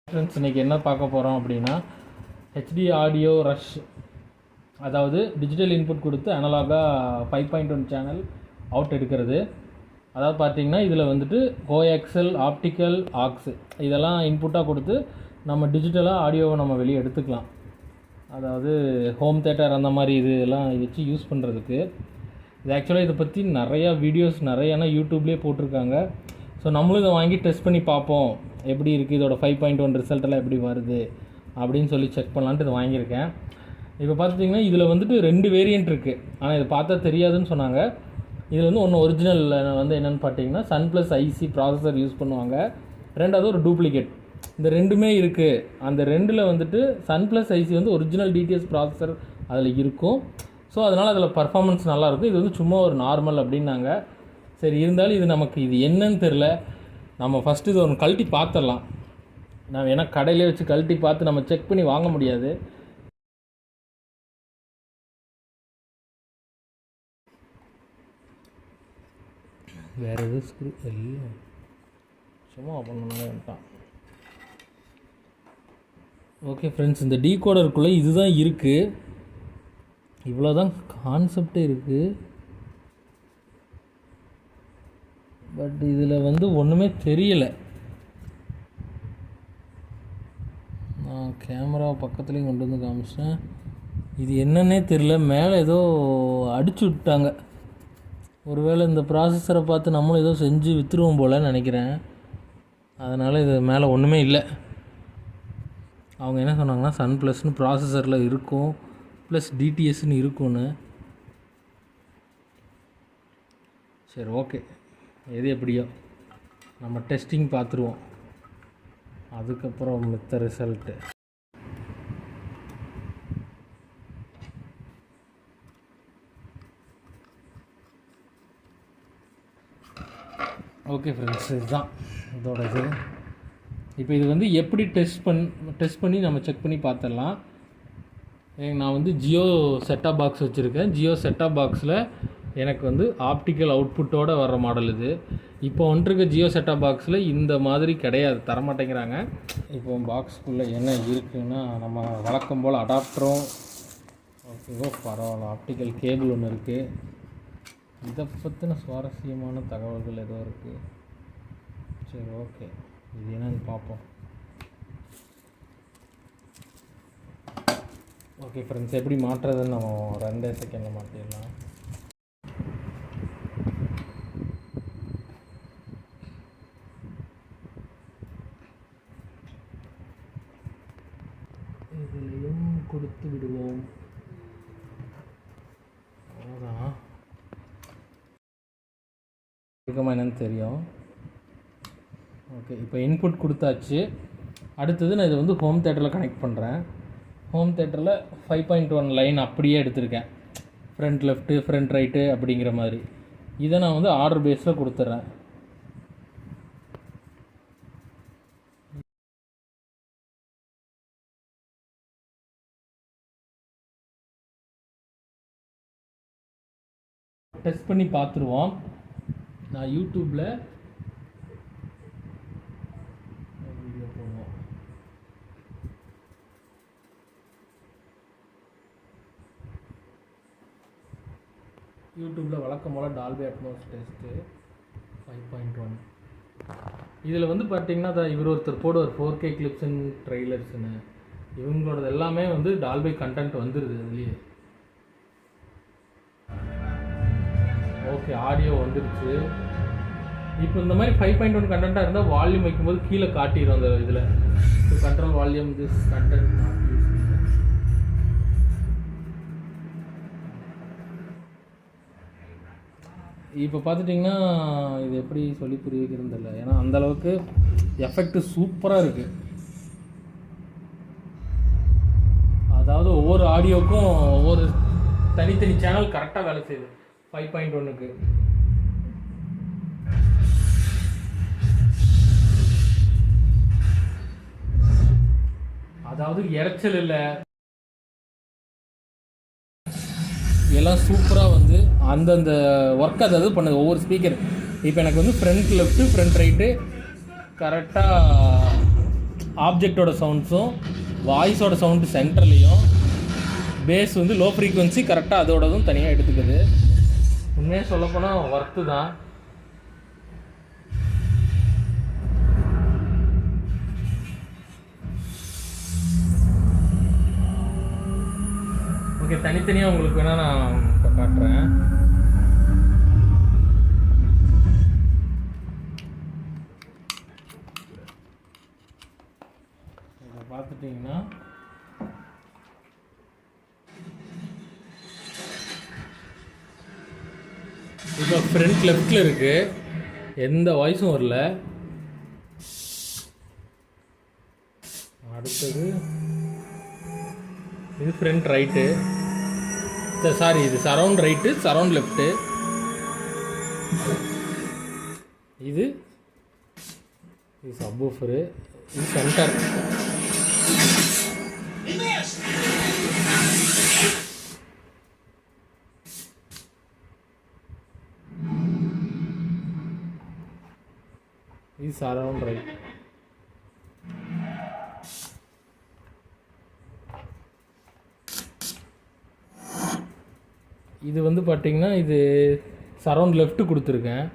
Friends இன்றைக்கி என்ன பார்க்க போகிறோம் அப்படின்னா ஹெச்டி ஆடியோ ரஷ், அதாவது டிஜிட்டல் இன்புட் கொடுத்து அனலாகாக 5.1 சேனல் அவுட் எடுக்கிறது. அதாவது பார்த்திங்கன்னா இதில் வந்துட்டு கோஎக்ஸல், ஆப்டிக்கல், ஆக்ஸு இதெல்லாம் இன்புட்டாக கொடுத்து நம்ம டிஜிட்டலாக ஆடியோவை நம்ம வெளியே எடுத்துக்கலாம். அதாவது ஹோம் தேட்டர் அந்த மாதிரி இதெல்லாம் வச்சு யூஸ் பண்ணுறதுக்கு. இது ஆக்சுவலாக இதை பற்றி நிறையா வீடியோஸ் நிறையானா யூடியூப்லேயே போட்டிருக்காங்க. ஸோ நம்மளும் இதை வாங்கி டெஸ்ட் பண்ணி பார்ப்போம் எப்படி இருக்குது, இதோட 5.1 ரிசல்ட்டெல்லாம் எப்படி வருது அப்படின்னு சொல்லி செக் பண்ணலான்ட்டு இதை வாங்கியிருக்கேன். இப்போ பார்த்துட்டிங்கன்னா இதில் வந்துட்டு 2 வேரியண்ட் இருக்குது. ஆனால் இதை பார்த்தா தெரியாதுன்னு சொன்னாங்க. இதில் வந்து ஒன்று ஒரிஜினல் வந்து என்னென்னு பார்த்தீங்கன்னா சன்ப்ளஸ் ஐசி ப்ராசஸர் யூஸ் பண்ணுவாங்க. ரெண்டாவது ஒரு டூப்ளிகேட். இந்த ரெண்டுமே இருக்குது. அந்த ரெண்டில் வந்துட்டு சன்ப்ளஸ் ஐசி வந்து ஒரிஜினல் டிடிஎஸ் ப்ராசஸர் அதில் இருக்கும். ஸோ அதனால் அதில் பர்ஃபார்மன்ஸ் நல்லாயிருக்கும். இது வந்து சும்மா ஒரு நார்மல் அப்படின்னாங்க. சரி, இருந்தாலும் இது நமக்கு இது என்னன்னு தெரில. நம்ம ஃபஸ்ட்டு இது ஒன்று கழட்டி பார்த்துடலாம். நான் ஏன்னா கடையிலே வச்சு கழட்டி பார்த்து நம்ம செக் பண்ணி வாங்க முடியாது. வேறு எதுவும் ஸ்க்ரூ இல்லை, சும்மா பண்ணணும்னா வேண்டாம். ஓகே ஃப்ரெண்ட்ஸ், இந்த டீகோடருக்குள்ளே இதுதான் இருக்குது. இவ்வளோ தான் கான்செப்டே இருக்குது. பட் இதில் வந்து ஒன்றுமே தெரியலை. நான் கேமரா பக்கத்துலேயும் கொண்டு வந்து காமிச்சேன். இது என்னன்னே தெரியல. மேலே ஏதோ அடிச்சு விட்டாங்க. ஒருவேளை இந்த ப்ராசஸரை பார்த்து நம்மளும் ஏதோ செஞ்சு விற்றுருவோம் போலன்னு நினைக்கிறேன். அதனால் இது மேலே ஒன்றுமே இல்லை. அவங்க என்ன சொன்னாங்கன்னா சன் ப்ளஸ்னு ப்ராசஸரில் இருக்கும், ப்ளஸ் டிடிஎஸ்ன்னு இருக்கும்னு. சரி, ஓகே, எது எப்படியோ நம்ம டெஸ்டிங் பார்த்துருவோம், அதுக்கப்புறம் மித்த ரிசல்ட்டு. ஓகே ஃப்ரெண்ட்ஸ், இதுதான் இதோட இது. இப்போ இது வந்து எப்படி டெஸ்ட் பண்ணி நம்ம செக் பண்ணி பார்த்துடலாம். நான் வந்து ஜியோ செட்டாப் பாக்ஸ் வச்சுருக்கேன். ஜியோ செட்டாப் பாக்ஸில் எனக்கு வந்து ஆப்டிக்கல் அவுட்புட்டோடு வர்ற மாடல் இது. இப்போ வந்துருக்க ஜியோ செட்டாப் பாக்ஸில் இந்த மாதிரி கிடையாது, தரமாட்டேங்கிறாங்க. இப்போ பாக்ஸுக்குள்ளே என்ன இருக்குதுன்னா நம்ம வழக்கம் போல் அடாப்டரும், ஓகேவோ பரவாயில்ல, ஆப்டிக்கல் கேபிள் ஒன்று இருக்குது. இதை பற்றின சுவாரஸ்யமான தகவல்கள் ஏதோ இருக்குது. சரி, ஓகே, இது என்னன்னு பார்ப்போம். ஓகே ஃப்ரெண்ட்ஸ், எப்படி மாட்டுறதுன்னு நம்ம 2 செகண்டில் மாற்றிடலாம். இதுலேயும் கொடுத்து விடுவோம். அவ்வளோதான், இருக்குமா என்னன்னு தெரியும். ஓகே, இப்போ இன்புட் கொடுத்தாச்சு. அடுத்தது நான் இதை வந்து ஹோம் தேட்டரில் கனெக்ட் பண்ணுறேன். ஹோம் தேட்டரில் 5.1 லைன் அப்படியே எடுத்திருக்கேன், ஃப்ரண்ட் லெஃப்ட்டு ஃப்ரண்ட் ரைட்டு அப்படிங்கிற மாதிரி. இதை நான் வந்து ஆர்டர் பேஸில் கொடுத்துட்றேன். டெஸ்ட் பண்ணி பார்த்துருவோம். நான் யூடியூப்பில் வீடியோ போடுவோம். யூடியூப்பில் வழக்கம் போல் டால்பி அட்மாஸ் டெஸ்ட்டு 5.1. இதில் வந்து பார்த்திங்கன்னா இவர் ஒருத்தர் போடுவார் 4K கிளிப்ஸ் அண்ட் ட்ரெய்லர்ஸ்னு. இவங்களோடது எல்லாமே வந்து டால்பி கண்டென்ட் வந்துடுது அதுலேயே. ஓகே, ஆடியோ வந்துடுச்சு. இப்போ இந்த மாதிரி 5.1 கண்டென்ட்டாக இருந்தால் வால்யூம் வைக்கும்போது கீழே காட்டிடும் அந்த இதில். To control volume this content not use. இப்போ பார்த்துட்டிங்கன்னா இது எப்படி சொல்லி புரிய வைக்கிறது இல்லை, ஏன்னா அந்தளவுக்கு எஃபெக்ட்டு சூப்பராக இருக்குது. அதாவது ஒவ்வொரு ஆடியோக்கும் ஒவ்வொரு தனித்தனி சேனல் கரெக்டாக வேலை செய்யுது 5.1க்கு. அதாவது இறைச்சல் இல்லை, எல்லாம் சூப்பராக வந்து அந்தந்த ஒர்க் அதாவது பண்ணுது ஒவ்வொரு ஸ்பீக்கர். இப்போ எனக்கு வந்து ஃப்ரண்ட் லெஃப்ட்டு ஃப்ரண்ட் ரைட்டு கரெக்டாக ஆப்ஜெக்டோட சவுண்ட்ஸும் வாய்ஸோட சவுண்டு சென்டர்லேயும் பேஸ் வந்து லோ ஃப்ரீக்குவென்சி கரெக்டாக அதோடதும் தனியாக எடுத்துக்குது. உண்மையாக சொல்லப்போனால் ஒர்த்து தான். ஓகே, தனித்தனியாக உங்களுக்கு வேணால் நான் இப்போ காட்டுறேன். இதை பார்த்துட்டிங்கன்னா இப்போ ஃப்ரண்ட் லெஃப்டில் இருக்குது, எந்த வாய்ஸும் வரல. அடுத்தது இது ஃப்ரண்ட் ரைட்டு, சாரி இது சரவுண்ட் ரைட்டு, சரவுண்ட் லெஃப்ட்டு. இது சப்வூஃபரு, இது சென்டர். இது சரவுண்ட் ரைட். இது வந்து பார்த்திங்கன்னா இது சரவுண்ட் லெஃப்ட்டு கொடுத்துருக்கேன்.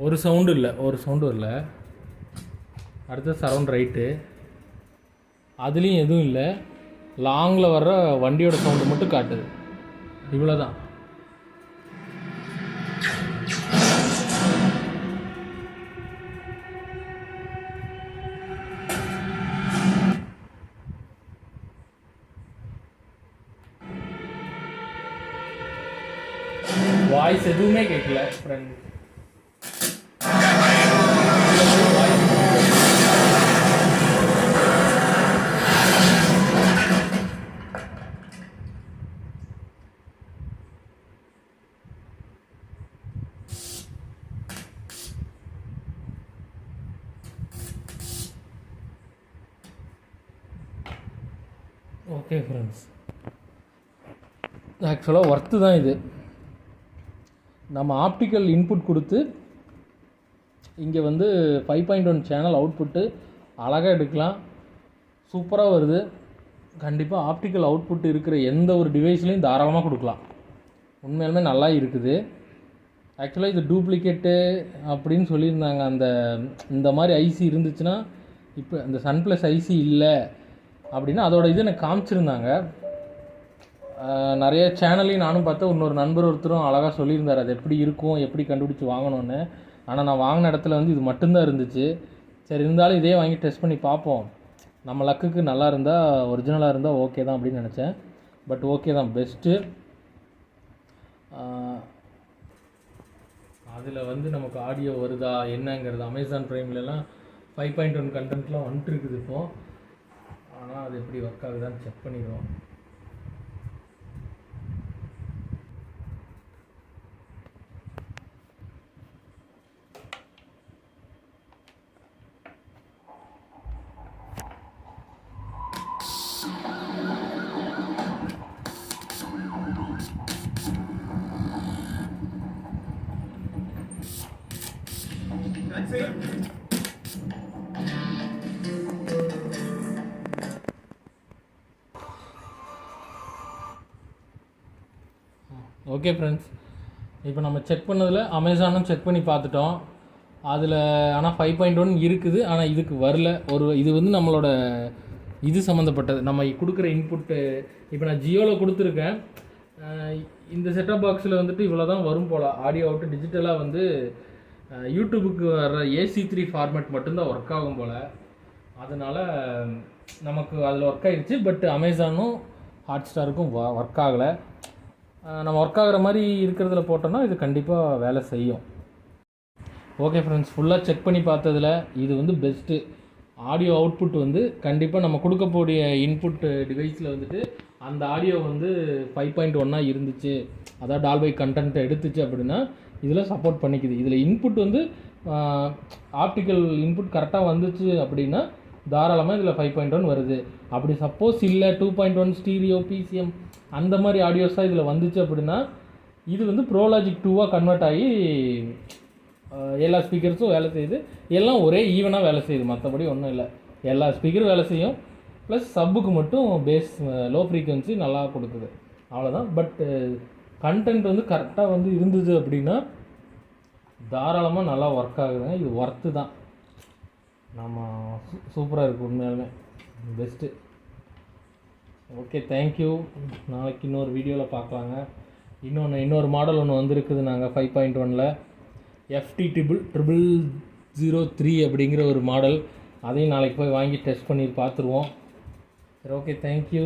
ஒரு சவுண்டு இல்லை, ஒரு சவுண்டு வரல. அடுத்தது சரவுண்ட் ரைட்டு, அதுலேயும் எதுவும் இல்லை. லாங்கில் வர்ற வண்டியோட சவுண்டு மட்டும் காட்டுது. இவ்வளோ தான். வாய்ஸ் எதுவுமே கேட்கல ஃப்ரெண்ட். ஓகே ஃப்ரெண்ட்ஸ், ஆக்சுவலாக ஒர்த்து தான் இது. நம்ம ஆப்டிக்கல் இன்புட் கொடுத்து இங்கே வந்து 5.1 சேனல் அவுட்புட்டு அழகாக எடுக்கலாம். சூப்பராக வருது. கண்டிப்பாக ஆப்டிக்கல் அவுட்புட் இருக்கிற எந்த ஒரு டிவைஸ்லையும் தாராளமாக கொடுக்கலாம். உண்மையாலுமே நல்லா இருக்குது. ஆக்சுவலாக இது டூப்ளிகேட்டு அப்படின்னு சொல்லியிருந்தாங்க. இந்த மாதிரி ஐசி இருந்துச்சுன்னா, இப்போ இந்த சன்ப்ளஸ் ஐசி இல்லை அப்படின்னா அதோட இது எனக்கு காமிச்சிருந்தாங்க. நிறைய சேனல்லையும் நானும் பார்த்தேன். இன்னொரு நண்பர் ஒருத்தரும் அழகாக சொல்லியிருந்தார் அது எப்படி இருக்கும், எப்படி கண்டுபிடிச்சி வாங்கணுன்னு. ஆனால் நான் வாங்கின இடத்துல வந்து இது மட்டும்தான் இருந்துச்சு. சரி, இருந்தாலும் இதே வாங்கி டெஸ்ட் பண்ணி பார்ப்போம், நம்ம லக்குக்கு நல்லா இருந்தால், ஒரிஜினலாக இருந்தால் ஓகே தான் அப்படின்னு நினச்சேன். பட் ஓகே தான், பெஸ்ட்டு. அதில் வந்து நமக்கு ஆடியோ வருதா என்னங்கிறது அமேசான் ப்ரைம்லலாம் 5.1 கண்டென்ட்லாம் வந்துட்டு இருக்குது இப்போது. ஆனால் அது எப்படி ஒர்க் ஆகுதான்னு செக் பண்ணிடுவோம். ஓகே ஃப்ரெண்ட்ஸ், இப்போ நம்ம செக் பண்ணதில் அமேசானும் செக் பண்ணி பார்த்துட்டோம். அதில் ஆனால் 5.1 இருக்குது, ஆனால் இதுக்கு வரல. இது வந்து நம்மளோட இது சம்மந்தப்பட்டது, நம்ம கொடுக்குற இன்புட்டு. இப்போ நான் ஜியோவில் கொடுத்துருக்கேன். இந்த செட்டப் பாக்ஸில் வந்துட்டு இவ்வளோ தான் வரும் போல். ஆடியோ அவுட்டு டிஜிட்டலாக வந்து யூடியூபுக்கு வர்ற AC3 ஃபார்மேட் மட்டும்தான் ஒர்க் ஆகும் போல். அதனால் நமக்கு அதில் ஒர்க் ஆகிடுச்சு. பட் அமேசானும் ஹாட்ஸ்டாருக்கும் ஒர்க் ஆகலை. நம்ம ஒர்க் ஆகிற மாதிரி இருக்கிறதுல போட்டோன்னா இது கண்டிப்பாக வேலை செய்யும். ஓகே ஃப்ரெண்ட்ஸ், ஃபுல்லாக செக் பண்ணி பார்த்ததில் இது வந்து பெஸ்ட்டு. ஆடியோ அவுட்புட் வந்து கண்டிப்பாக நம்ம கொடுக்கக்கூடிய இன்புட் டிவைஸில் வந்துட்டு அந்த ஆடியோ வந்து 5.1 இருந்துச்சு, அதாவது டால்பை கண்டென்ட் எடுத்துச்சு அப்படின்னா இதில் சப்போர்ட் பண்ணிக்குது. இதில் இன்புட் வந்து ஆப்டிக்கல் இன்புட் கரெக்டாக வந்துச்சு அப்படின்னா தாராளமாக இதில் 5.1 வருது. அப்படி சப்போஸ் இல்லை 2.1 ஸ்டீரியோ பிசிஎம் அந்த மாதிரி ஆடியோஸாக இதில் வந்துச்சு அப்படின்னா இது வந்து ப்ரோலாஜிக் 2 கன்வெர்ட் ஆகி எல்லா ஸ்பீக்கர்ஸும் வேலை செய்யுது. எல்லாம் ஒரே ஈவனாக வேலை செய்யுது, மற்றபடி ஒன்றும் இல்லை. எல்லா ஸ்பீக்கரும் வேலை செய்யும், ப்ளஸ் சப்புக்கு மட்டும் பேஸ் லோ ஃப்ரீக்வன்சி நல்லா கொடுக்குது, அவ்வளோதான். பட் கண்டென்ட் வந்து கரெக்டாக வந்து இருந்தது அப்படின்னா தாராளமாக நல்லா ஒர்க் ஆகுதுங்க. இது ஒர்த்து தான், நம்ம சூப்பராக இருக்குது உண்மையாலுமே, பெஸ்ட்டு. Okay, thank you. நாளைக்கு இன்னொரு வீடியோவில் பார்க்கலாங்க. இன்னொரு மாடல் ஒன்று வந்திருக்குது நாங்கள் 5.1ல் FT0003 அப்படிங்கிற ஒரு மாடல். அதையும் நாளைக்கு போய் வாங்கி டெஸ்ட் பண்ணி பார்த்துருவோம். சரி, ஓகே, தேங்க்யூ.